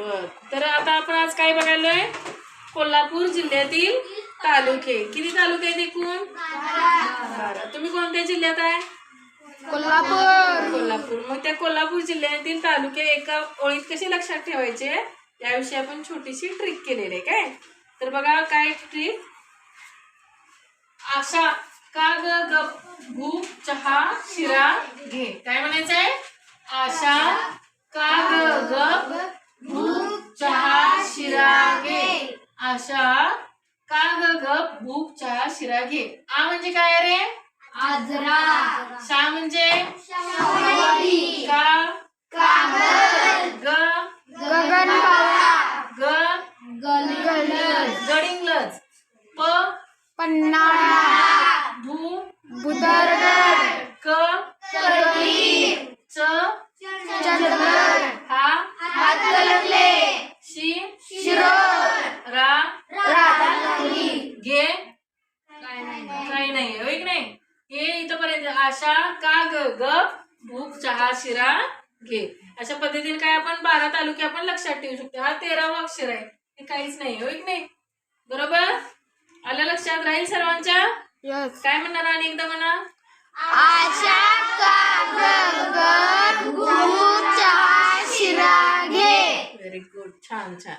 बर, तर आता आपण आज काय बघायलोय? कोल्हापूर जिल्ह्यातील तालुके. किती तालुके आहेत एकूण? 12. तुम्ही कोणत्या जिल्ह्यात आहे? कोल्हापूर. मग त्या कोल्हापूर जिल्ह्यातील तालुके एका ओळीत कसे लक्षात ठेवायचे याविषयी आपण छोटीशी ट्रिक केलेली आहे. काय तर बघा, काय ट्रिक? आशा का ग गप भूक चहा शिरा घे. काय म्हणायचंय? आशा का ग गप भूक चहा शिरा घे. आशा का ग गप भूक चहा शिरा घे. आ म्हणजे काय रे? आजरा. शा म्हणजे शाहूवाडी. का कागद. ग गगनबावळा. ग गडहिंग्लज. गडिंग्लज. प पन्हाळा. भू भुदरगड. क करवीर. च चंदगड. हा हातकणंगले. शी शिरोळ. रा राधानगरी. घे काही नाही होय की नाही. हे इथपर्यंत. आशा का ग गप भूक चहा शिरा घे. अशा पद्धतीने काय आपण 12 तालुके आपण लक्षात ठेवू शकतो. हा 13वा अक्षर आहे, हे काहीच नाही होय की नाही. बरोबर आलं लक्षात? राहील सर्वांच्या? काय म्हणणार आणि एकदा म्हणा. आशा कागद भूक चहा शिरा घे. व्हेरी गुड, छान छान.